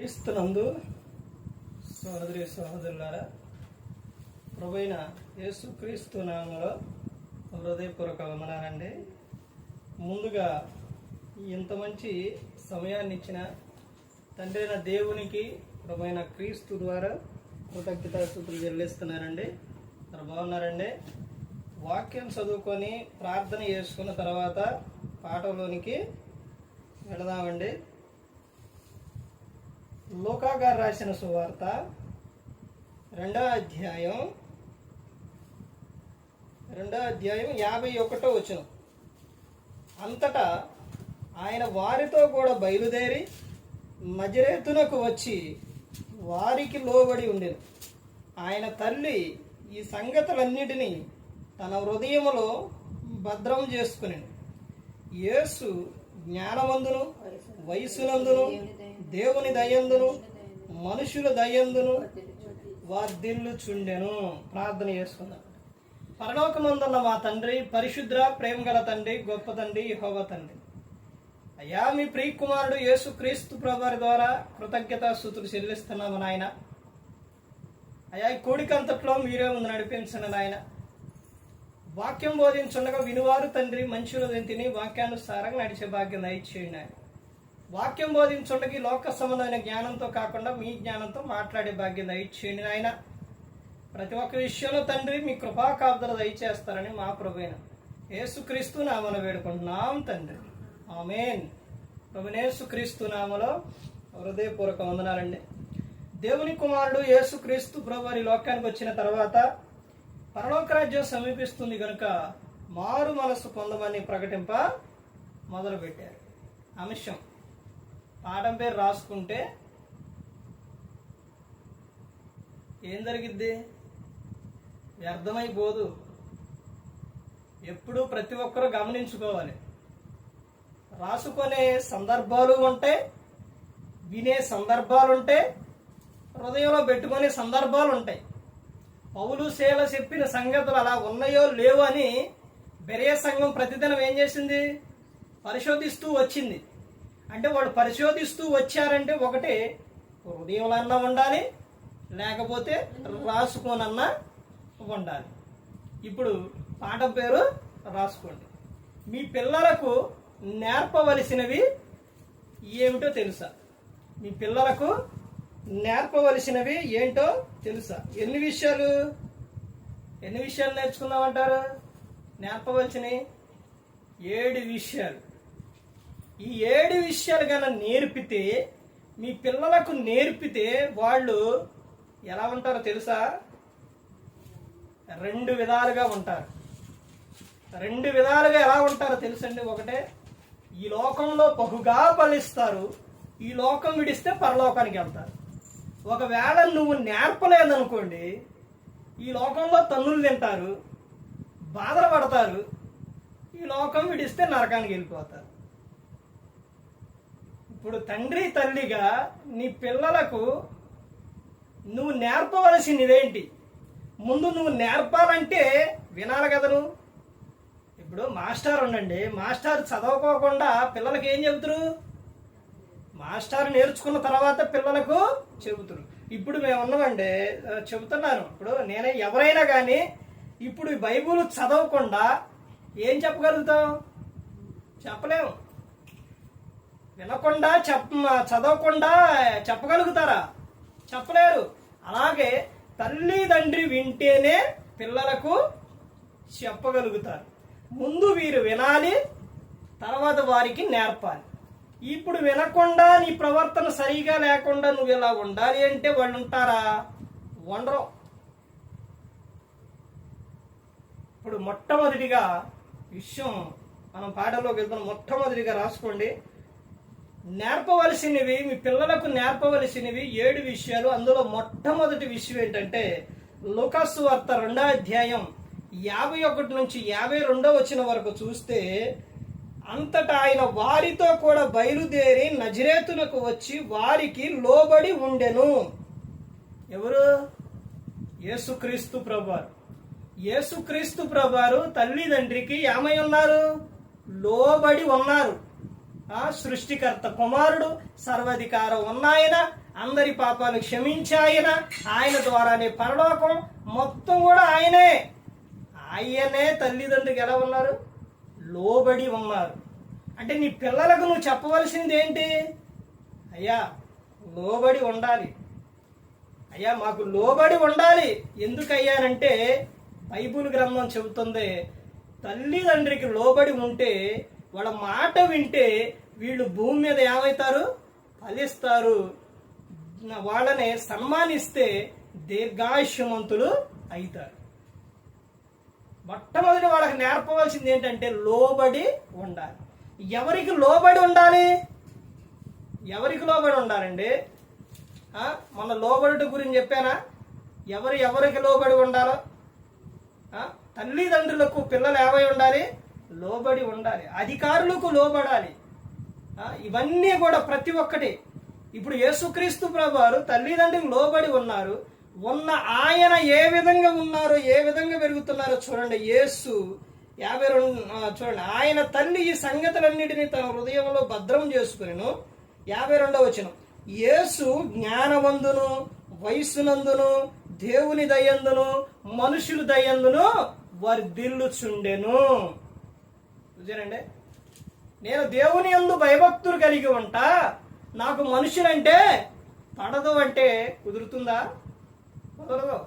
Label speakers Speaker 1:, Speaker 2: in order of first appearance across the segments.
Speaker 1: క్రీస్తునందు సహోదరి సహోదరులారా, ప్రభువైన యేసుక్రీస్తు నామములో హృదయపూర్వక వందనాలండి. ముందుగా ఇంత మంచి సమయాన్ని ఇచ్చిన తండ్రి అయిన దేవునికి ప్రభువైన క్రీస్తు ద్వారా కృతజ్ఞతాస్తుతులు చెల్లిస్తున్నానండి. మరి బాగున్నారండి? వాక్యం చదువుకొని ప్రార్థన చేసుకున్న తర్వాత పాఠంలోనికి వెళదామండి. లూకా గారు రాసిన సువార్త 2వ అధ్యాయం 51వ వచనం. అంతటా ఆయన వారితో కూడా బయలుదేరి నజరేతునకు వచ్చి వారికి లోబడి ఉండెను. ఆయన తల్లి ఈ సంగతులన్నిటినీ తన హృదయములో భద్రం చేసుకునేను. యేసు జ్ఞానమందును వయసునందును దేవుని దయందును మనుషుల దయందును వర్ధిల్లుచుండెను. ప్రార్థన చేసుకుందాం. పరలోకమందున్న మా తండ్రి, పరిశుద్ర ప్రేమ గల తండ్రి, గొప్ప తండ్రి, యెహోవా తండ్రి, అయ్యా మీ ప్రియ కుమారుడు యేసు క్రీస్తు ప్రభువారి ద్వారా కృతజ్ఞతాస్తుతులు చెల్లిస్తున్నాము నాయన. అయ్యా ఈ కోడికంతట్లో మీరే ముందు నడిపించండి నాయన. వాక్యం బోధించుండగా వినువారు తండ్రి మనుషులు తిని వాక్యానుసారంగా నడిచే భాగ్యం దయచేయండి ఆయన. వాక్యం బోధించుండగా లోక సంబంధమైన జ్ఞానంతో కాకుండా మీ జ్ఞానంతో మాట్లాడే భాగ్యం దయచేయండి నాయన. ప్రతి ఒక్క విషయంలో తండ్రి మీ కృపా కాపుదల దయచేస్తారని మా ప్రభువైన యేసుక్రీస్తు నామమున వేడుకుంటున్నాం తండ్రి, ఆమేన్. ప్రభువైన యేసుక్రీస్తు నామములో హృదయపూర్వక వందనాలండి. దేవుని కుమారుడు యేసుక్రీస్తు ప్రభువారి లోకానికి వచ్చిన తర్వాత పరలోక రాజ్యం సమీపిస్తుంది కనుక మారు మనసు పొందమని ప్రకటింప మొదలుపెట్టారు. అంశం పాఠం పేరు రాసుకుంటే ఏం జరిగిద్ది? వ్యర్థమైపోదు. ఎప్పుడూ ప్రతి ఒక్కరూ గమనించుకోవాలి. రాసుకునే సందర్భాలు ఉంటాయి, వినే సందర్భాలు ఉంటాయి, హృదయంలో పెట్టుకునే సందర్భాలు ఉంటాయి. పౌలు శీల చెప్పిన సంగతులు అలా ఉన్నాయో లేవో అని బెరెయ సంఘం ప్రతిదినం ఏం చేసింది? పరిశోధిస్తూ వచ్చింది. అంటే వాళ్ళు పరిశోధిస్తూ వచ్చారంటే ఒకటి హృదయంలో అన్నా ఉండాలి, లేకపోతే రాసుకోనన్నా ఉండాలి. ఇప్పుడు పాఠం పేరు రాసుకోండి. మీ పిల్లలకు నేర్పవలసినవి ఏమిటో తెలుసా? మీ పిల్లలకు నేర్పవలసినవి ఏంటో తెలుసా? ఎన్ని విషయాలు నేర్చుకుందామంటారు? నేర్పవలసినవి 7 విషయాలు. ఈ 7 విషయాలు కన్నా నేర్పితే, మీ పిల్లలకు నేర్పితే వాళ్ళు ఎలా ఉంటారో తెలుసా? 2 విధాలుగా ఉంటారు. 2 విధాలుగా ఎలా ఉంటారో తెలుసండి. ఒకటే, ఈ లోకంలో బహుగా ఫలిస్తారు, ఈ లోకం విడిస్తే పరలోకానికి వెళ్తారు. ఒకవేళ నువ్వు నేర్పలేదనుకోండి, ఈ లోకంలో తన్నులు తింటారు, బాధలు పడతారు, ఈ లోకం విడిస్తే నరకానికి వెళ్ళిపోతారు. ఇప్పుడు తండ్రి తల్లిగా నీ పిల్లలకు నువ్వు నేర్పవలసినవేంటి? ముందు నువ్వు నేర్పాలంటే వినాలి కదా నువ్వు. ఇప్పుడు మాస్టర్ ఉండండి, మాస్టర్ చదవుకోకుండా పిల్లలకి ఏం చెబుతారు? మాస్టర్ నేర్చుకున్న తర్వాత పిల్లలకు చెబుతారు. ఇప్పుడు మేము ఉన్నామండి, చెబుతున్నాను. ఇప్పుడు నేనే ఎవరైనా కానీ ఇప్పుడు బైబుల్ చదవకుండా ఏం చెప్పగలుగుతాం? చెప్పలేము. వినకుండా చదవకుండా చెప్పగలుగుతారా? చెప్పలేరు. అలాగే తల్లిదండ్రి వింటేనే పిల్లలకు చెప్పగలుగుతారు. ముందు వీరు వినాలి, తర్వాత వారికి నేర్పాలి. ఇప్పుడు వినకుండా నీ ప్రవర్తన సరిగా లేకుండా నువ్వు ఇలా ఉండాలి అంటే వాళ్ళు ఉంటారా? ఉండరు. ఇప్పుడు మొట్టమొదటిగా విషయం మనం పాఠంలోకి వెళ్తున్నాం. మొట్టమొదటిగా రాసుకోండి. నేర్పవలసినవి, మీ పిల్లలకు నేర్పవలసినవి 7 విషయాలు. అందులో మొట్టమొదటి విషయం ఏంటంటే లూకా సువార్త 2వ అధ్యాయం 51 నుంచి 52వ వచనం వరకు చూస్తే, అంతటా ఆయన వారితో కూడా బయలుదేరి నజరేతునకు వచ్చి వారికి లోబడి ఉండెను. ఎవరు? యేసుక్రీస్తు ప్రభువారు. యేసుక్రీస్తు ప్రభువారు తల్లిదండ్రికి ఏమై ఉన్నారు? లోబడి ఉన్నారు. సృష్టికర్త కుమారుడు, సర్వాధికారం ఉన్నాయన, అందరి పాపాలు క్షమించాయన, ఆయన ద్వారానే పరలోకం మొత్తం కూడా ఆయనే తల్లిదండ్రులకు ఎలా ఉన్నారు? లోబడి ఉన్నారు. అంటే నీ పిల్లలకు నువ్వు చెప్పవలసింది ఏంటి? అయ్యా లోబడి ఉండాలి, అయ్యా మాకు లోబడి ఉండాలి. ఎందుకయ్యానంటే బైబిల్ గ్రంథం చెబుతుంది, తల్లిదండ్రికి లోబడి ఉంటే, వాళ్ళ మాట వింటే వీళ్ళు భూమి మీద ఏమవుతారు? ఫలిస్తారు. వాళ్ళని సన్మానిస్తే దీర్ఘాయుష్యవంతులు అవుతారు. మొట్టమొదటి వాళ్ళకి నేర్పవలసింది ఏంటంటే లోబడి ఉండాలి. ఎవరికి లోబడి ఉండాలి? ఎవరికి లోబడి ఉండాలండి? మన లోబడి గురించి చెప్పానా? ఎవరికి లోబడి ఉండాలో? తల్లిదండ్రులకు పిల్లలు ఏమై ఉండాలి? లోబడి ఉండాలి. అధికారులకు లోబడాలి. ఇవన్నీ కూడా ప్రతి ఒక్కటి. ఇప్పుడు యేసుక్రీస్తు ప్రభువారు తల్లిదండ్రులకు లోబడి ఉన్నారు. ఆయన ఏ విధంగా ఉన్నారో, ఏ విధంగా పెరుగుతున్నారో చూడండి. యేసు 52 చూడండి, ఆయన తల్లి ఈ సంగతులన్నిటినీ తన హృదయంలో భద్రం చేసుకుని 52వ వచనం, యేసు జ్ఞానవంతును, వయస్సునందును, దేవుని దయందును, మనుషుల దయందును వర్ధిల్లుచుండెను. చూసారండి, నేను దేవుని యందు భయభక్తులు కలిగి ఉంటా, నాకు మనుషులంటే పడదు అంటే కుదురుతుందా? కుదరదు.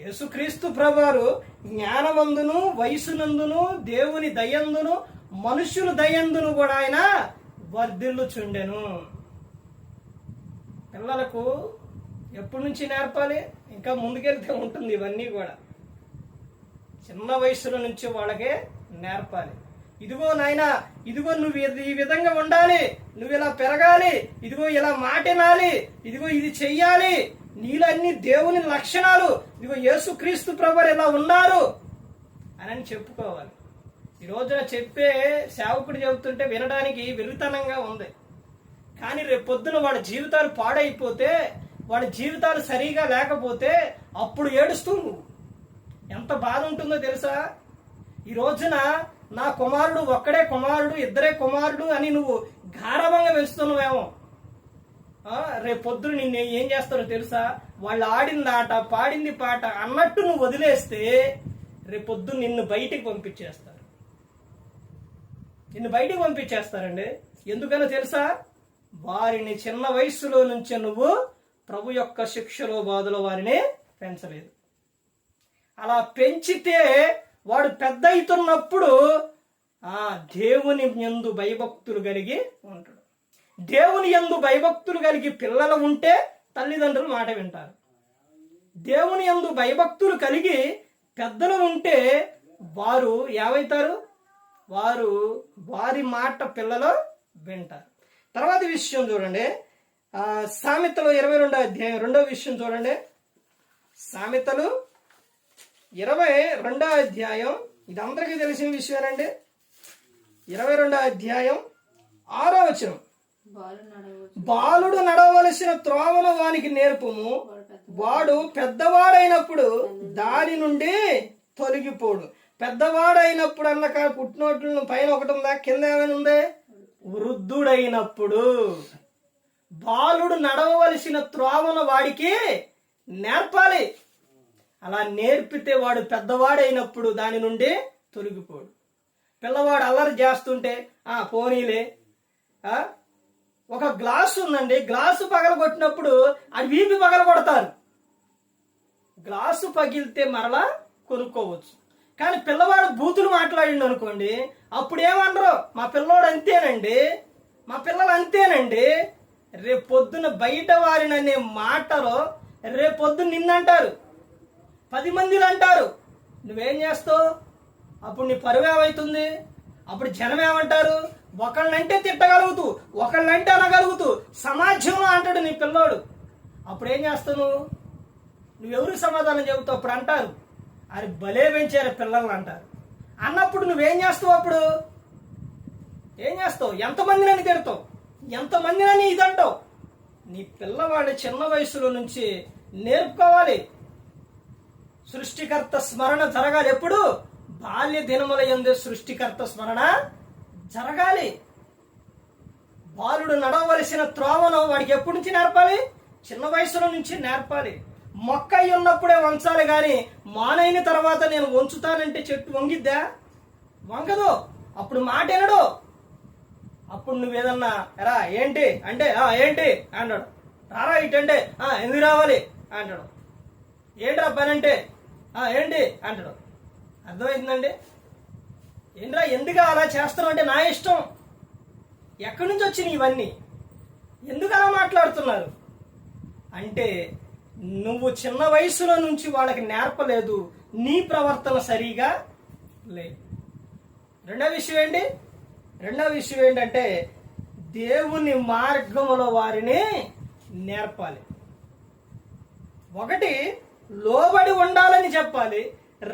Speaker 1: యేసుక్రీస్తు ప్రభువారు జ్ఞానవంతును, వయసునందును, దేవుని దయందును, మనుషుల దయందును కూడా ఆయన వర్ధిల్లుచుండెను. పిల్లలకు ఎప్పటి నుంచి నేర్పాలి? ఇంకా ముందుకెళ్తే ఉంటుంది. ఇవన్నీ కూడా చిన్న వయసులో నుంచి వాళ్ళకే నేర్పాలి. ఇదిగో నాయనా, ఇదిగో నువ్వు ఈ విధంగా ఉండాలి, నువ్వు ఇలా పెరగాలి, ఇదిగో ఇలా మాట వినాలి, ఇదిగో ఇది చెయ్యాలి, నీలో అన్ని దేవుని లక్షణాలు, ఇదిగో యేసుక్రీస్తు ప్రభువారు ఇలా ఉన్నారు అని చెప్పుకోవాలి. ఈ రోజున చెప్పే సేవకుడు చెబుతుంటే వినడానికి వెర్రితనంగా ఉంది. కానీ రేపు పొద్దున వాళ్ళ జీవితాలు పాడైపోతే, వాళ్ళ జీవితాలు సరిగా లేకపోతే అప్పుడు ఏడుస్తూ నువ్వు ఎంత బాధ ఉంటుందో తెలుసా? ఈ రోజున నా కుమారుడు ఒక్కడే కుమారుడు, ఇద్దరే కుమారుడు అని నువ్వు గారవంగా పెంచుతున్నావేమో, రేపు పొద్దున నిన్ను ఏం చేస్తారో తెలుసా? వాళ్ళు ఆడింది ఆట, పాడింది పాట అన్నట్టు నువ్వు వదిలేస్తే రేపు పొద్దున నిన్ను బయటికి పంపించేస్తారు. నిన్ను బయటికి పంపించేస్తారండి. ఎందుకనో తెలుసా? వారిని చిన్న వయసులో నుంచే నువ్వు ప్రభు యొక్క శిక్షలో బాధలో వారిని పెంచలేదు. అలా పెంచితే వాడు పెద్ద అవుతున్నప్పుడు దేవుని యందు భయభక్తులు కలిగి ఉంటాడు. దేవుని యందు భయభక్తులు కలిగి పిల్లలు ఉంటే తల్లిదండ్రులు మాట వింటారు. దేవుని యందు భయభక్తులు కలిగి పెద్దలు ఉంటే వారు ఏమవుతారు? వారు వారి మాట పిల్లలు వింటారు. తర్వాత విషయం చూడండి, సామెతలు 22వ అధ్యాయం 2వ విషయం చూడండి. సామెతలు 22వ అధ్యాయం, ఇది అందరికీ తెలిసిన విషయమేనండి. 22వ అధ్యాయం 6వ వచనం, బాలుడు నడవలసిన త్రోవను వానికి నేర్పుము, వాడు పెద్దవాడైనప్పుడు దాని నుండి తొలగిపోడు. పెద్దవాడైనప్పుడు అన్నక పుట్టినోట్లను పైన ఒకటి ఉందా, కింద ఏమైనా ఉందే? వృద్ధుడైనప్పుడు. బాలుడు నడవవలసిన త్రోవను వాడికి నేర్పాలి. అలా నేర్పితే వాడు పెద్దవాడైనప్పుడు దాని నుండి తొలగిపోడు. పిల్లవాడు అల్లరి చేస్తుంటే పోనీలే, ఒక గ్లాసు ఉందండి, గ్లాసు పగలగొట్టినప్పుడు అది వీపి పగలగొడతారు. గ్లాసు పగిలితే మరలా కొనుక్కోవచ్చు. కానీ పిల్లవాడు బూతులు మాట్లాడిండు అనుకోండి, అప్పుడు ఏమనరు, మా పిల్లోడు అంతేనండి, మా పిల్లలు అంతేనండి. రేపొద్దున బయట వారిని అనే మాటలో రేపొద్దున నిన్నంటారు, 10 మందిలు అంటారు. నువ్వేం చేస్తావు? అప్పుడు నీ పరువు ఏమవుతుంది? అప్పుడు జనం ఏమంటారు? ఒకళ్ళనంటే తిట్టగలుగుతూ, ఒకళ్ళనంటే అనగలుగుతూ సమాజంలో అంటాడు నీ పిల్లోడు. అప్పుడు ఏం చేస్తావు? నువ్వెవరికి సమాధానం చెబుతావు? అప్పుడు అంటారు, అది భలే పెంచారు పిల్లల్ని అంటారు. అన్నప్పుడు నువ్వేం చేస్తావు? అప్పుడు ఏం చేస్తావు? ఎంతమందినని తిడతావు, ఎంతమందినని ఇదంటావు. నీ పిల్లవాడిని చిన్న వయసులో నుంచి నేర్పుకోవాలి. సృష్టికర్త స్మరణ జరగాలి. ఎప్పుడు? బాల్య దినముల యందు సృష్టికర్త స్మరణ జరగాలి. బాలుడు నడవలసిన త్రోవను వాడికి ఎప్పటి నుంచి నేర్పాలి? చిన్న వయసులో నుంచి నేర్పాలి. మొక్క అయి ఉన్నప్పుడే వంచాలి, కానీ మానైన తర్వాత నేను వంచుతానంటే చెట్టు వంగిద్దా? వంగదు. అప్పుడు మాట వినడు. అప్పుడు నువ్వేదన్నా ఎరా ఏంటి అంటే ఏంటి అంటాడు. రారా ఇటంటే ఎందుకు రావాలి అంటాడు. ఏంట్రా పని అంటే ఏంటి అంటాడు. అర్థమవుతుందండి? ఏంట్రా ఎందుకు అలా చేస్తున్నావు అంటే నా ఇష్టం. ఎక్కడి నుంచి వచ్చినాయి ఇవన్నీ? ఎందుకు అలా మాట్లాడుతున్నారు అంటే నువ్వు చిన్న వయసులో నుంచి వాళ్ళకి నేర్పలేదు, నీ ప్రవర్తన సరిగా లేదు. రెండో విషయం ఏంటంటే దేవుని మార్గములో వారిని నేర్పాలి. ఒకటి లోబడి ఉండాలని చెప్పాలి.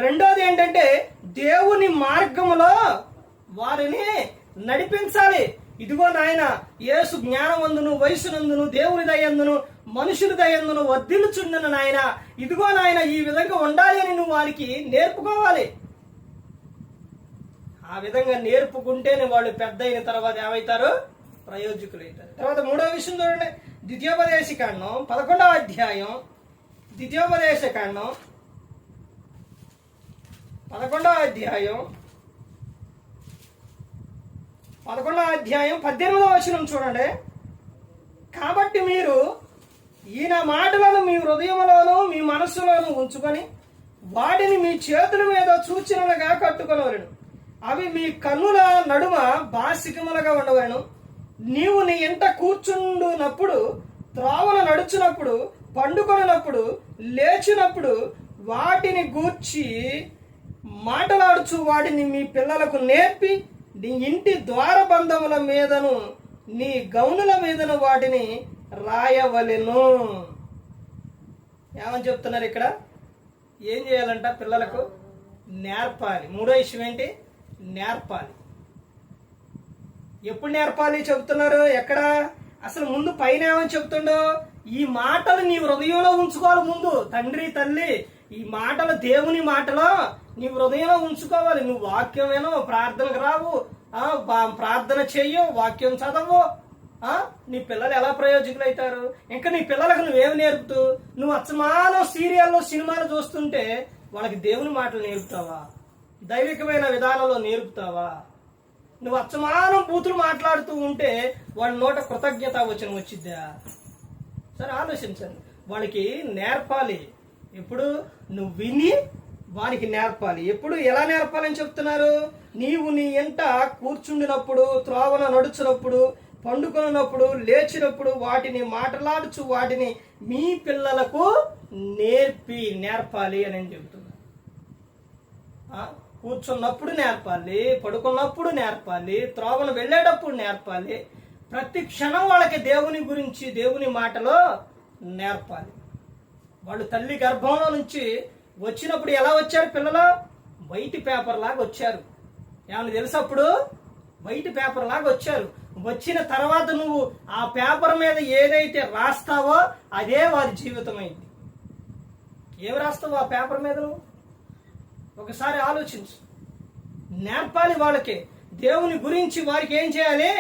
Speaker 1: రెండోది ఏంటంటే దేవుని మార్గములో వారిని నడిపించాలి. ఇదిగో నాయన యేసు జ్ఞానవందును, వయసునందును, దేవుని దయందును, మనుషుల దయందును వర్ధిల్లుచుండును నాయన. ఇదిగో నాయన ఈ విధంగా ఉండాలి అని నువ్వు వారికి నేర్పుకోవాలి. ఆ విధంగా నేర్పుకుంటేనే వాళ్ళు పెద్ద అయిన తర్వాత ఏమవుతారు? ప్రయోజకులు అవుతారు. తర్వాత మూడో విషయం చూడండి. ద్వితీయోపదేశకాండం 11వ అధ్యాయం 18వ వచనం చూడండి. కాబట్టి మీరు ఈయన మాటలను మీ హృదయంలోనూ మీ మనస్సులోనూ ఉంచుకొని వాటిని మీ చేతుల మీద సూచనలుగా కట్టుకొనవలెను. అవి మీ కన్నుల నడుమ బాసికములుగా ఉండవలెను. నీవు నీ ఇంట కూర్చుండునప్పుడు, త్రోవన నడుచునప్పుడు, పండుకొనినప్పుడు, లేచినప్పుడు వాటిని గూర్చి మాటలాడుచు వాటిని మీ పిల్లలకు నేర్పి నీ ఇంటి ద్వారబంధముల మీదను నీ గౌనుల మీదను వాటిని రాయవలెను. ఏమని చెప్తున్నారు ఇక్కడ? ఏం చేయాలంట? పిల్లలకు నేర్పాలి. మూడో విషయం ఏంటి? నేర్పాలి. ఎప్పుడు నేర్పాలి చెబుతున్నారు? ఎక్కడ? అసలు ముందు పైన ఏమని చెప్తుండో, ఈ మాటలు నీ హృదయంలో ఉంచుకోవాలి. ముందు తండ్రి తల్లి ఈ మాటలు, దేవుని మాటలో నీ హృదయంలో ఉంచుకోవాలి. నువ్వు వాక్యం వినో, ప్రార్థనకు రావు, ప్రార్థన చెయ్యో, వాక్యం చదవు, నీ పిల్లలు ఎలా ప్రయోజకులు అవుతారు? ఇంకా నీ పిల్లలకు నువ్వేమి నేర్పుతూ? నువ్వు అచ్చమానం సీరియల్లో సినిమాలు చూస్తుంటే వాళ్ళకి దేవుని మాటలు నేర్పుతావా? దైవికమైన విధానంలో నేర్పుతావా? నువ్వు అచ్చమానం బూతులు మాట్లాడుతూ ఉంటే వాళ్ళ నోట కృతజ్ఞత వచనం వచ్చిద్దా? సరే ఆలోచించండి. వాళ్ళకి నేర్పాలి. ఎప్పుడు? నువ్వు విని వారికి నేర్పాలి. ఎప్పుడు? ఎలా నేర్పాలని చెప్తున్నారు? నీవు నీ ఇంట కూర్చుండినప్పుడు, త్రోవన నడుచునప్పుడు, పండుకొనినప్పుడు, లేచినప్పుడు వాటిని మాట్లాడుచు వాటిని మీ పిల్లలకు నేర్పాలి అని చెబుతున్నా. కూర్చున్నప్పుడు నేర్పాలి, పడుకున్నప్పుడు నేర్పాలి, త్రోవను వెళ్ళేటప్పుడు నేర్పాలి. ప్రతి క్షణం వాళ్ళకి దేవుని గురించి, దేవుని మాటలో నేర్పాలి. వాళ్ళు తల్లి గర్భంలో నుంచి వచ్చినప్పుడు ఎలా వచ్చారు పిల్లలు? వైట్ పేపర్ లాగా వచ్చారు. ఏమన్నా తెలుసు? అప్పుడు వైట్ పేపర్ లాగా వచ్చారు. వచ్చిన తర్వాత నువ్వు ఆ పేపర్ మీద ఏదైతే రాస్తావో అదే వారి జీవితం అయింది. ఏమి రాస్తావు ఆ పేపర్ మీద? నువ్వు ఒకసారి ఆలోచించు. నేర్పాలి వాళ్ళకి. దేవుని గురించి వారికి ఏం చేయాలి?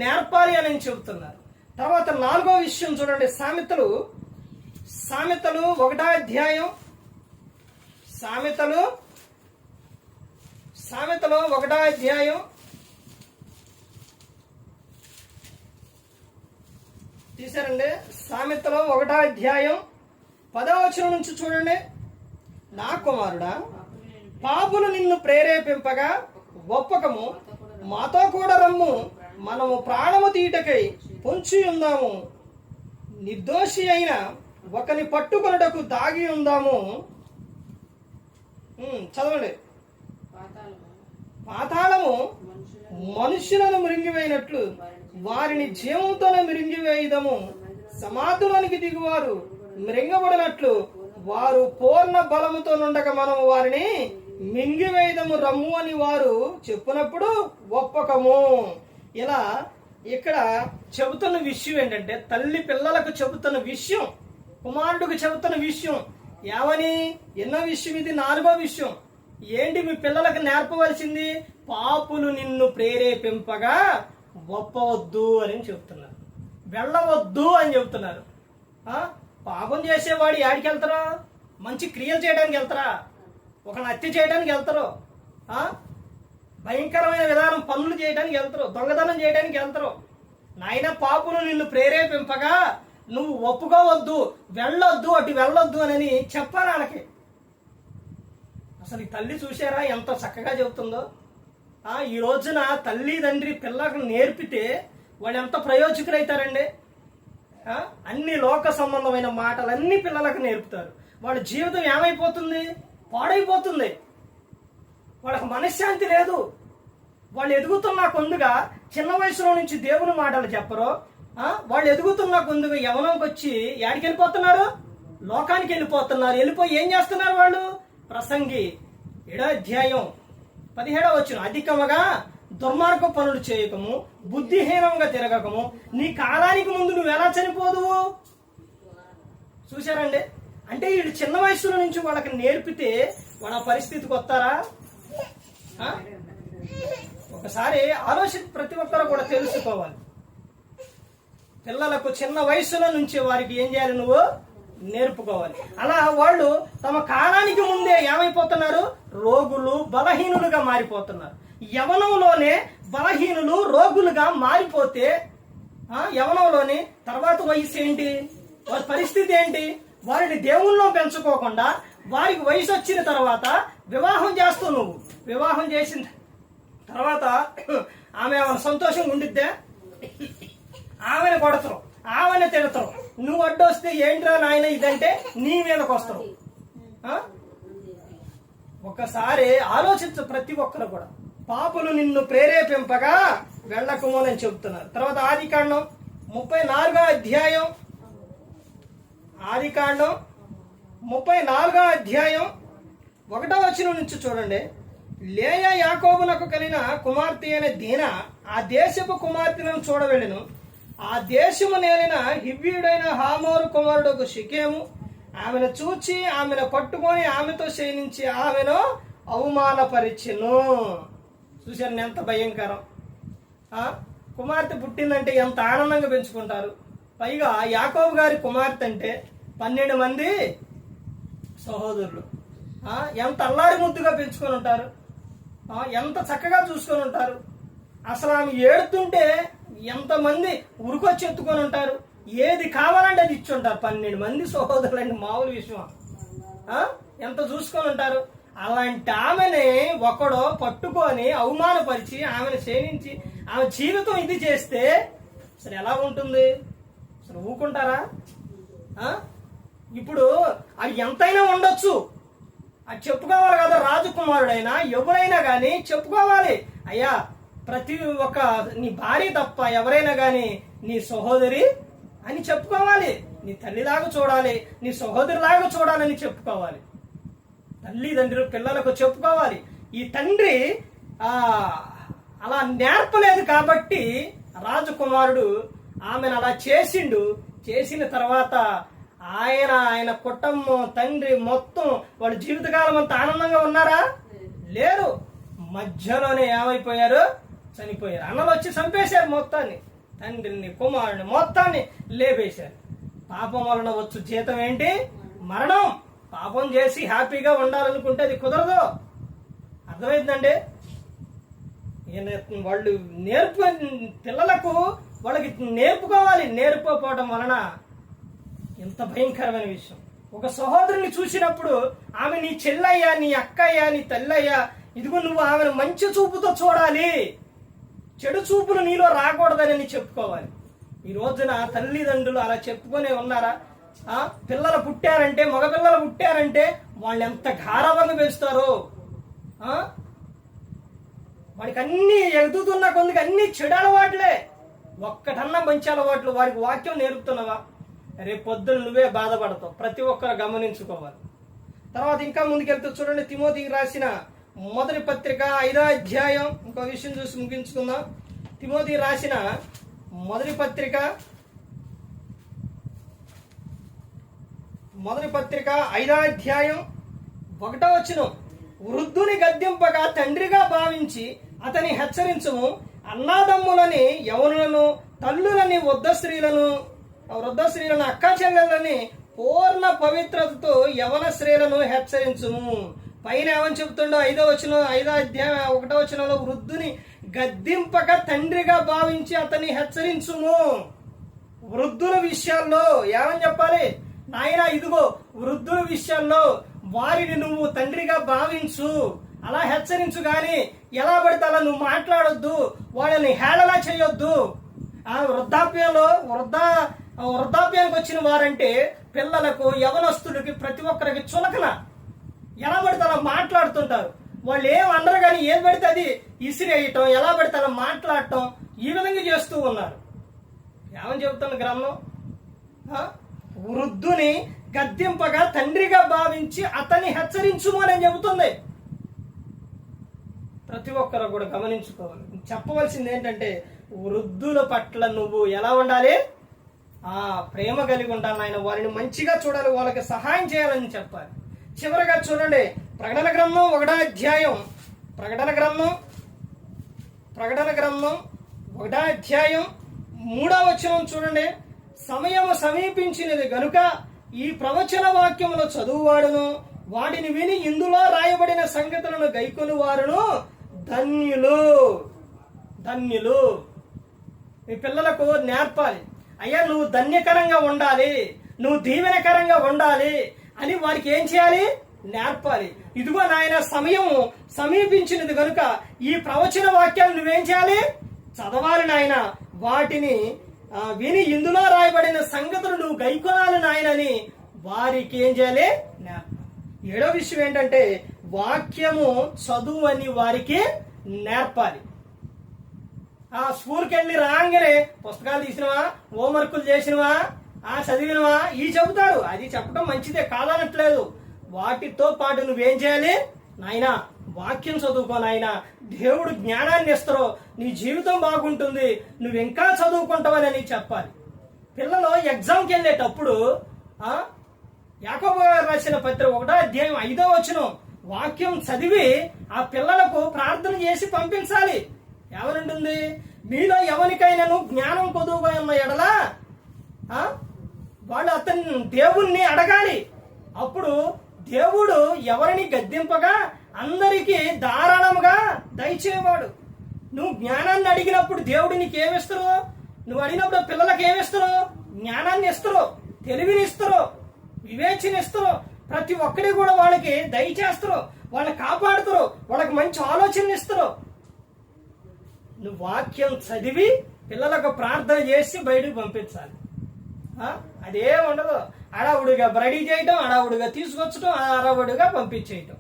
Speaker 1: నేర్పాలి అని చెబుతున్నారు. తర్వాత 4వ విషయం చూడండి. సామెతలు 1వ అధ్యాయం 1వ అధ్యాయం తీశారండి. సామెతలో 1వ అధ్యాయం 10వ వచనం నుంచి చూడండి. నా కుమారుడా, పాపులు నిన్ను ప్రేరేపింపగా ఒప్పకము, మాతో కూడా రమ్ము, మనము ప్రాణము తీయటకై పొంచి ఉందాము, నిర్దోషి అయిన ఒకని పట్టుకొనుటకు దాగి ఉందాము. చదవండి. పాతాళము మనుషులను మృంగివేయినట్లు వారిని జీవంతోనే మృంగివేయుదము. సమాధులోనికి దిగువారు మృంగబడినట్లు వారు పూర్ణ బలముతో నుండగా మనము వారిని మింగివేయదము రమ్ము అని వారు చెప్పునప్పుడు ఒప్పకము. ఇలా ఇక్కడ చెబుతున్న విషయం ఏంటంటే, తల్లి పిల్లలకు చెబుతున్న విషయం, కుమారుడికి చెబుతున్న విషయం ఏమని? ఎన్నో విషయం ఇది? 4వ విషయం. ఏంటి మీ పిల్లలకు నేర్పవలసింది? పాపులు నిన్ను ప్రేరేపింపగా ఒప్పవద్దు అని చెప్తున్నారు, వెళ్ళవద్దు అని చెప్తున్నారు. పాపం చేసేవాడు యాడికి వెళ్తారా? మంచి క్రియలు చేయడానికి వెళ్తారా? ఒకరిని హత్య చేయడానికి వెళ్తారు, భయంకరమైన విధానం పనులు చేయడానికి వెళ్తారు, దొంగతనం చేయడానికి వెళ్తారు. నాయన పాపులు నిన్ను ప్రేరేపింపగా నువ్వు ఒప్పుకోవద్దు, వెళ్ళొద్దు, అటు వెళ్ళొద్దు అని చెప్పాలి వాళ్ళకి. అసలు ఈ తల్లి చూసారా ఎంత చక్కగా చెబుతుందో? ఈ రోజున తల్లి తండ్రి పిల్లలకు నేర్పితే వాళ్ళు ఎంత ప్రయోజకులైతారండి. అన్ని లోక సంబంధమైన మాటలన్నీ పిల్లలకు నేర్పుతారు. వాళ్ళ జీవితం ఏమైపోతుంది? పాడైపోతుంది. వాళ్ళకి మనశ్శాంతి లేదు. వాళ్ళు ఎదుగుతున్న కొందుగా చిన్న వయసులో నుంచి దేవుని మాటలు చెప్పరు. వాళ్ళు ఎదుగుతున్న కొందుగా యవనంకి వచ్చి యాడికి వెళ్ళిపోతున్నారు? లోకానికి వెళ్ళిపోతున్నారు. వెళ్ళిపోయి ఏం చేస్తున్నారు వాళ్ళు? ప్రసంగి 7వ అధ్యాయం 17వ వచనం, అధికముగా దుర్మార్గ పనులు చేయకము, బుద్ధిహీనంగా తిరగకము, నీ కాలానికి ముందు నువ్వు ఎలా చనిపోదువు. చూశారండి? అంటే వీళ్ళు చిన్న వయసులో నుంచి వాళ్ళకి నేర్పితే వాళ్ళ పరిస్థితికి వస్తారా? ఒకసారి ఆలోచన ప్రతి ఒక్కరు కూడా తెలుసుకోవాలి. పిల్లలకు చిన్న వయసులో నుంచి వారికి ఏం చేయాలి? నువ్వు నేర్పుకోవాలి. అలా వాళ్ళు తమ కాలానికి ముందే ఏమైపోతున్నారు? రోగులు, బలహీనులుగా మారిపోతున్నారు. యవనంలోనే బలహీనులు, రోగులుగా మారిపోతే యవనంలోని తర్వాత వయసు ఏంటి? వారి పరిస్థితి ఏంటి? వారిని దేవుల్లో పెంచుకోకుండా వారికి వయసు వచ్చిన తర్వాత వివాహం చేస్తావు. నువ్వు వివాహం చేసిన తర్వాత ఆమె సంతోషంగా ఉండిద్దే? ఆమెను కొడతారు, ఆమెను తిడతారు. నువ్వు అడ్డొస్తే ఏంట్రా నాయన ఇదంటే నీ మీదకి వస్తారు. ఒకసారి ఆలోచించు ప్రతి ఒక్కరు కూడా. పాపులు నిన్ను ప్రేరేపింపగా వెళ్ళకము అని చెబుతున్నారు. తర్వాత ఆదికాండం 34వ అధ్యాయం, ఆదికాండం 34వ అధ్యాయం 1వ వచనం నుంచి చూడండి. లేయా యాకోబునకు కలిగిన కుమార్తె అయిన దీనా ఆ దేశపు కుమార్తెను చూడవెళ్ళెను. ఆ దేశము నేలిన హివ్వీయుడైన హామోరు కుమారుడు షెకెము ఆమెను చూచి ఆమెను పట్టుకొని ఆమెతో శయనించి ఆమెను అవమానపరిచెను. చూశారు ఎంత భయంకరం. కుమార్తె పుట్టిందంటే ఎంత ఆనందంగా పెంచుకుంటారు. పైగా యాకోబు గారి కుమార్తె అంటే 12 మంది సహోదరులు. ఎంత అల్లారి ముద్దుగా పెంచుకొని ఉంటారు, ఎంత చక్కగా చూసుకొని ఉంటారు. అసలు ఆమె ఏడుతుంటే ఎంతమంది ఉరికొచ్చి ఎత్తుకొని ఉంటారు. ఏది కావాలంటే అది ఇచ్చి ఉంటారు. 12 మంది సహోదరులు అండి, మామూలు విషయం. ఎంత చూసుకొని ఉంటారు. అలాంటి ఆమెని ఒకడో పట్టుకొని అవమానపరిచి ఆమెను క్షీణించి ఆమె జీవితం ఇది చేస్తే అసలు ఎలా ఉంటుంది? అసలు ఊకుంటారా? ఇప్పుడు అది ఎంతైనా ఉండొచ్చు, అది చెప్పుకోవాలి కదా. రాజకుమారుడైనా ఎవరైనా కానీ చెప్పుకోవాలి. అయ్యా ప్రతి ఒక్క నీ భార్య తప్ప ఎవరైనా కానీ నీ సహోదరి అని చెప్పుకోవాలి. నీ తల్లిలాగా చూడాలి, నీ సహోదరిలాగా చూడాలని చెప్పుకోవాలి. తల్లిదండ్రులు పిల్లలకు చెప్పుకోవాలి. ఈ తండ్రి అలా నేర్పలేదు కాబట్టి రాజకుమారుడు ఆమెను అలా చేసిండు. చేసిన తర్వాత ఆయన కుటుంబం, తండ్రి మొత్తం వాళ్ళ జీవితకాలం అంతా ఆనందంగా ఉన్నారా? లేరు. మధ్యలోనే ఏమైపోయారు? చనిపోయారు. అన్నలు వచ్చి చంపేశారు మొత్తాన్ని, తండ్రిని కుమారుని మొత్తాన్ని లేపేశారు. పాపం వలన వచ్చు జీతం ఏంటి? మరణం. పాపం చేసి హ్యాపీగా ఉండాలనుకుంటే అది కుదరదు. అర్థమైందండి? వాళ్ళు పిల్లలకు వాళ్ళకి నేర్పుకోవాలి. నేర్పుకోవడం వలన ఎంత భయంకరమైన విషయం. ఒక సహోదరుని చూసినప్పుడు ఆమె నీ చెల్లయ్యా, నీ అక్కయ్యా, నీ తల్లయ్యా, ఇదిగో నువ్వు ఆమెను మంచి చూపుతో చూడాలి, చెడు చూపులు నీలో రాకూడదని చెప్పుకోవాలి. ఈ రోజున తల్లిదండ్రులు అలా చెప్పుకునే ఉన్నారా? పిల్లలు పుట్టారంటే, మగపిల్లలు పుట్టారంటే వాళ్ళు ఎంత గారవంగా పెంచుతారు. వాడికి అన్ని ఎదుగుతున్న కొందుకు అన్ని చెడు అలవాట్లే, ఒక్కటన్నా మంచి అలవాట్లు. వాడికి వాక్యం నేర్పుతున్నావా? రేపు పొద్దున్న నువ్వే బాధపడతావు. ప్రతి ఒక్కరు గమనించుకోవాలి. తర్వాత ఇంకా ముందుకెళ్తూ చూడండి, తిమోతికి రాసిన మొదటి పత్రిక 5వ అధ్యాయం. ఇంకో విషయం చూసి ముగించుకుందాం. తిమోతికి రాసిన మొదటి పత్రిక 5వ అధ్యాయం 1వ వచనం. వృద్ధుని గద్దింపగా తండ్రిగా భావించి అతని హెచ్చరించుము, అన్నాదమ్ములని యవనులను, తల్లులని వృద్ధ స్త్రీలను అక్కా చెల్లెలని పూర్ణ పవిత్రతతో యవన స్త్రీలను హెచ్చరించుము. పైన ఏమని చెబుతుండో 5వ అధ్యాయం 1వ వచనంలో వృద్ధుని గద్దింపక తండ్రిగా భావించి అతన్ని హెచ్చరించుము. వృద్ధుల విషయాల్లో ఏమని చెప్పాలి? నాయన ఇదిగో వృద్ధుల విషయాల్లో వారిని నువ్వు తండ్రిగా భావించు, అలా హెచ్చరించు. గాని ఎలా పడితే అలా నువ్వు మాట్లాడొద్దు, వాళ్ళని హేళన చేయొద్దు. ఆ వృద్ధాప్యానికి వచ్చిన వారంటే పిల్లలకు, యవనస్తుడికి, ప్రతి ఒక్కరికి చులకన. ఎలా పడితే అలా మాట్లాడుతుంటారు. వాళ్ళు ఏమన్నారు కానీ ఏది పడితే అది ఇసిరేయటం, ఎలా పడితే అలా మాట్లాడటం, ఈ విధంగా చేస్తూ ఉన్నారు. ఏమని చెబుతుంది గ్రంథం? వృద్ధుని గద్దింపగా తండ్రిగా భావించి అతన్ని హెచ్చరించుము అని చెబుతుంది. ప్రతి ఒక్కరు కూడా గమనించుకోవాలి. చెప్పవలసింది ఏంటంటే వృద్ధుల పట్ల నువ్వు ఎలా ఉండాలి? ప్రేమ కలిగి ఉండాలి. ఆయన వారిని మంచిగా చూడాలి, వాళ్ళకి సహాయం చేయాలని చెప్పాలి. చివరగా చూడండి, ప్రకటన గ్రంథం 1వ అధ్యాయం 3వ వచనం చూడండి. సమయము సమీపించినది గనుక ఈ ప్రవచన వాక్యమును చదువువాడును వాటిని విని ఇందులో రాయబడిన సంగతులను గైకొని వారును ధన్యులు. మీ పిల్లలకు నేర్పాలి. అయ్యా నువ్వు ధన్యకరంగా ఉండాలి, నువ్వు దీవెనకరంగా ఉండాలి అని వారికి ఏం చేయాలి? నేర్పాలి. ఇదిగో నాయన సమయం సమీపించినది కనుక ఈ ప్రవచన వాక్యాలు నువ్వేం చేయాలి? చదవాలి నాయన. వాటిని విని ఇందులో రాయబడిన సంగతులు నువ్వు గైకొనాలి నాయనని వారికి ఏం చేయాలి? నేర్పాలి. 7వ విషయం ఏంటంటే వాక్యము చదువు అని వారికి నేర్పాలి. స్కూల్కి వెళ్ళి రాగానే పుస్తకాలు తీసినవా, హోంవర్కులు చేసినవా, చదివినవా ఈ చెబుతారు. అది చెప్పడం మంచిదే, కాదనట్లేదు. వాటితో పాటు నువ్వేం చేయాలి? నాయనా వాక్యం చదువుకో నాయనా, దేవుడు జ్ఞానాన్ని ఇస్తారో నీ జీవితం బాగుంటుంది, నువ్వు ఇంకా చదువుకుంటావని చెప్పాలి. పిల్లలు ఎగ్జామ్కి వెళ్ళేటప్పుడు యాకోబు రాసిన పత్రిక 1వ అధ్యాయం 5వ వచనం వాక్యం చదివి ఆ పిల్లలకు ప్రార్థన చేసి పంపించాలి. ఎవరుంటుంది? మీలో ఎవరికైనాను జ్ఞానం కొదువుగా ఉన్న ఎడల వాళ్ళు అతని దేవుణ్ణి అడగాలి. అప్పుడు దేవుడు ఎవరిని గద్దింపగా అందరికీ ధారాళముగా దయచేవాడు. నువ్వు జ్ఞానాన్ని అడిగినప్పుడు దేవుడు నీకేమిస్తారు? నువ్వు అడిగినప్పుడు పిల్లలకు ఏమిస్తారు? జ్ఞానాన్ని ఇస్తారు, తెలివిని ఇస్తారు, వివేచన ఇస్తారు. ప్రతి ఒక్కడి కూడా వాళ్ళకి దయచేస్తారు, వాళ్ళని కాపాడుతారు, వాళ్ళకి మంచి ఆలోచనలు ఇస్తారు. నువ్వు వాక్యం చదివి పిల్లలకు ప్రార్థన చేసి బయటకు పంపించాలి. అదే ఉండదు. అడావుడిగా రెడీ చేయటం, అడావుడిగా తీసుకొచ్చటం, అడావుడిగా పంపించేయటం,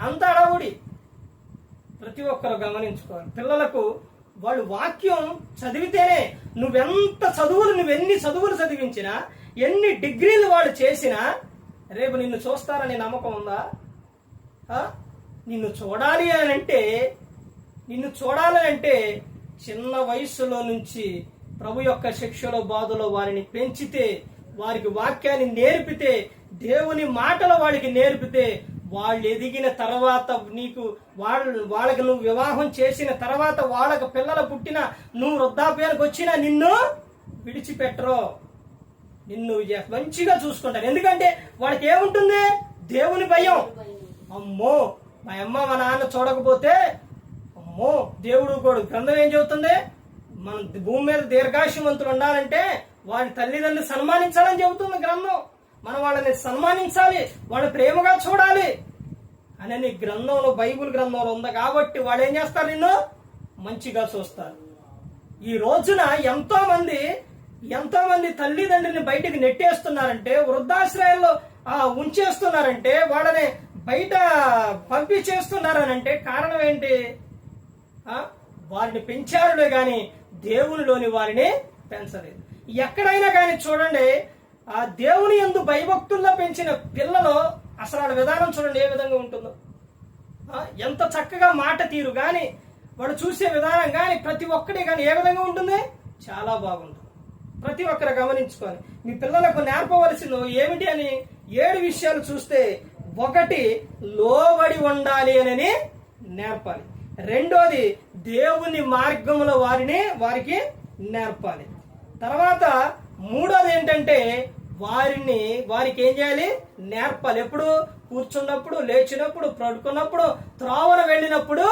Speaker 1: అంత అడావుడి. ప్రతి ఒక్కరు గమనించుకోవాలి. పిల్లలకు వాళ్ళు వాక్యం చదివితేనే నువ్వెన్ని చదువులు చదివించినా, ఎన్ని డిగ్రీలు వాళ్ళు చేసినా రేపు నిన్ను చూస్తారని నమ్మకం ఉందా? నిన్ను చూడాలి అంటే చిన్న వయస్సులో నుంచి ప్రభు యొక్క శిక్షలో బాధలో వారిని పెంచితే, వారికి వాక్యాన్ని నేర్పితే, దేవుని మాటలు వాడికి నేర్పితే, వాళ్ళు ఎదిగిన తర్వాత వాళ్ళకి నువ్వు వివాహం చేసిన తర్వాత వాళ్ళకి పిల్లలు పుట్టిన నువ్వు వృద్ధాప్యానికి వచ్చినా నిన్ను విడిచిపెట్టరు, నిన్ను మంచిగా చూసుకుంటారు. ఎందుకంటే వాళ్ళకి ఏముంటుంది? దేవుని భయం. అమ్మో మా అమ్మ మా నాన్న చూడకపోతే అమ్మో దేవుడు కూడా. గ్రంథం ఏం చెబుతుంది? మన భూమి మీద దీర్ఘాయుష్మంతులు ఉండాలంటే వారి తల్లిదండ్రులు సన్మానించాలని చెబుతుంది గ్రంథం. మనం వాళ్ళని సన్మానించాలి, వాళ్ళ ప్రేమగా చూడాలి అని గ్రంథంలో, బైబుల్ గ్రంథంలో ఉంది. కాబట్టి వాళ్ళు ఏం చేస్తారు? నిన్ను మంచిగా చూస్తారు. ఈ రోజున ఎంతో మంది తల్లిదండ్రులని బయటికి నెట్టేస్తున్నారంటే, వృద్ధాశ్రయాల్లో ఉంచేస్తున్నారంటే, వాళ్ళని బయట పంపించేస్తున్నారనంటే కారణం ఏంటి? వారిని పెంచారులే గాని దేవునిలోని వారిని పెంచలేదు. ఎక్కడైనా కానీ చూడండి, ఆ దేవుని యందు భయభక్తుల్లో పెంచిన పిల్లలు అసలు వాళ్ళ విధానం చూడండి ఏ విధంగా ఉంటుందో. ఎంత చక్కగా మాట తీరు కానీ, వాడు చూసే విధానం కానీ, ప్రతి ఒక్కటి కానీ ఏ విధంగా ఉంటుంది? చాలా బాగుంటుంది. ప్రతి ఒక్కరు గమనించుకొని మీ పిల్లలకు నేర్పవలసిన ఏమిటి అని 7 విషయాలు చూస్తే, 1 లోబడి ఉండాలి అని నేర్పాలి. రెండోది దేవుని మార్గంలో వారికి నేర్పాలి. తర్వాత మూడోది ఏంటంటే వారికి ఏం చేయాలి? నేర్పాలి. ఎప్పుడు? కూర్చున్నప్పుడు, లేచినప్పుడు, పడుకున్నప్పుడు, త్రోవన వెళ్ళినప్పుడు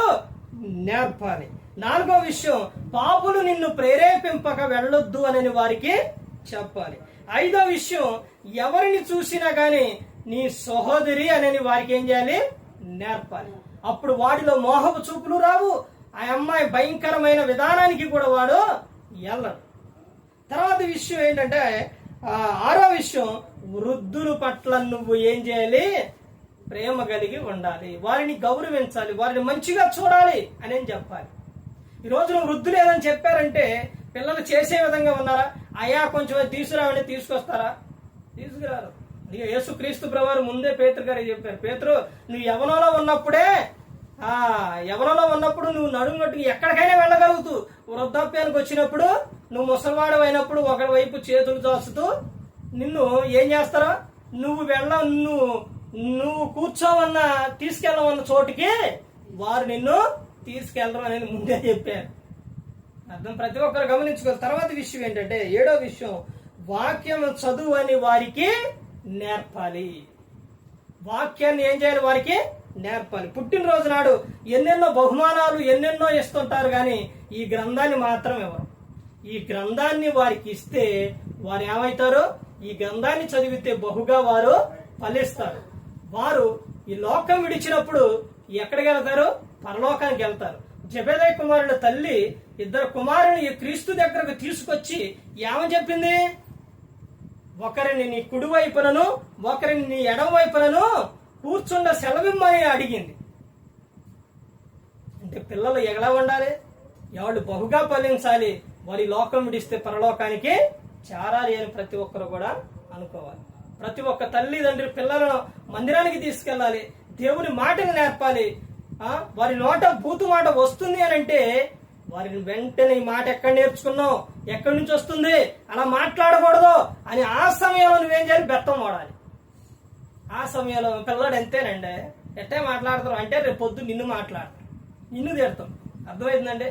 Speaker 1: నేర్పాలి. నాలుగో విషయం, పాపులు నిన్ను ప్రేరేపింపక వెళ్ళొద్దు అని వారికి చెప్పాలి. ఐదో విషయం, ఎవరిని చూసినా గాని నీ సహోదరి అని వారికి ఏం చేయాలి? నేర్పాలి. అప్పుడు వాడిలో మోహపు చూపులు రావు. ఆ అమ్మాయి భయంకరమైన విధానానికి కూడా వాడు వెళ్ళడు. తర్వాత విషయం ఏంటంటే ఆరో విషయం, వృద్ధుల పట్ల నువ్వు ఏం చేయాలి? ప్రేమ కలిగి ఉండాలి. వారిని గౌరవించాలి, వారిని మంచిగా చూడాలి అని చెప్పాలి. ఈ రోజు నువ్వు వృద్ధులు ఏదని చెప్పారంటే పిల్లలు చేసే విధంగా ఉన్నారా? అయ్యా కొంచెం తీసుకురావండి, తీసుకొస్తారా? తీసుకురారు. యేసుక్రీస్తు ప్రభువారు ముందే పేతురు గారికి చెప్పారు, పేతురు నువ్వు యవ్వనంలో ఉన్నప్పుడు నువ్వు నడుముగట్టుకు ఎక్కడికైనా వెళ్ళగలుగుతూ, వృద్ధాప్యానికి వచ్చినప్పుడు నువ్వు ముసలివాడు అయినప్పుడు ఒకరి వైపు చేతులు చాచుతూ నిన్ను ఏం చేస్తారో, నువ్వు కూర్చోవన్న తీసుకెళ్ళవన్న చోటికి వారు నిన్ను తీసుకెళ్ళరు అనేది ముందే చెప్పారు. అర్థం ప్రతి ఒక్కరు గమనించుకోవాలి. తర్వాత విషయం ఏంటంటే ఏడో విషయం, వాక్యం చదువు అని వారికి నేర్పాలి. వాక్యాన్ని ఏం చేయాలి? వారికి నేర్పాలి. పుట్టినరోజు నాడు ఎన్నెన్నో బహుమానాలు ఎన్నెన్నో ఇస్తుంటారు, కానీ ఈ గ్రంథాన్ని మాత్రం ఇవ్వరు. ఈ గ్రంథాన్ని వారికి ఇస్తే వారు ఏమవుతారు? ఈ గ్రంథాన్ని చదివితే బహుగా వారు ఫలిస్తారు. వారు ఈ లోకం విడిచినప్పుడు ఎక్కడికి వెళ్తారు? పరలోకానికి వెళ్తారు. జెబెదయి కుమారుడు తల్లి ఇద్దరు కుమారుని ఈ క్రీస్తు దగ్గరకు తీసుకొచ్చి ఏమని చెప్పింది? ఒకరిని నీ కుడి వైపునను ఒకరిని నీ ఎడమ వైపునను కూర్చున్న సెలవిమ్మని అడిగింది. అంటే పిల్లలు ఎలా ఉండాలి? ఎవరు బహుగా ఫలించాలి, వారి లోకం విడిస్తే పరలోకానికి చేరాలి అని ప్రతి ఒక్కరు కూడా అనుకోవాలి. ప్రతి ఒక్క తల్లిదండ్రి పిల్లలను మందిరానికి తీసుకెళ్ళాలి, దేవుని మాటలు నేర్పాలి. వారి నోట బూతు మాట వస్తుంది అని అంటే వారిని వెంటనే ఈ మాట ఎక్కడ నేర్చుకున్నావు, ఎక్కడి నుంచి వస్తుంది, అలా మాట్లాడకూడదు అని ఆ సమయంలో నువ్వేం చేయాలి? బెత్తం వాడాలి. ఆ సమయంలో పిల్లడు ఎంతేనండి, ఎట్టే మాట్లాడతారు అంటే రేపు పొద్దు నిన్ను తిడతాం. అర్థమైందండి?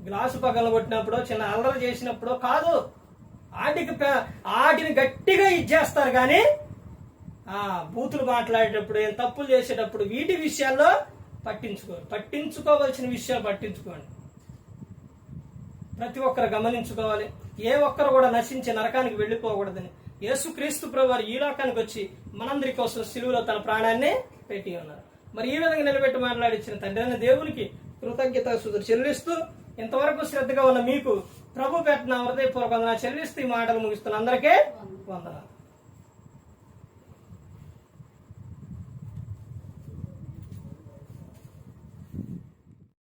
Speaker 1: గ్లాసు పగల కొట్టినప్పుడు, చిన్న అల్లరి చేసినప్పుడు కాదు, ఆటిని గట్టిగా ఇచ్చేస్తారు. కానీ బూతులు మాట్లాడేటప్పుడు, ఏం తప్పులు చేసేటప్పుడు వీటి విషయాల్లో పట్టించుకోవాల్సిన విషయాలు పట్టించుకోండి. ప్రతి ఒక్కరు గమనించుకోవాలి. ఏ ఒక్కరు కూడా నశించి నరకానికి వెళ్ళిపోకూడదని యేసుక్రీస్తు ప్రభువారు ఈ లోకానికి వచ్చి మనందరి కోసం సిలువలో తన ప్రాణాన్ని పెట్టి ఉన్నారు. మరి ఈ విధంగా నిలబెట్టి మాట్లాడించిన తండ్రి అయిన దేవునికి కృతజ్ఞతాస్తుతులు చెల్లిస్తూ, ఇంతవరకు శ్రద్ధగా ఉన్న మీకు ప్రభు పెట్టిన హృదయపూర్వక వందనాలు చెల్లిస్తూ ఈ మాటలు ముగిస్తున్న అందరికీ వందనాలు.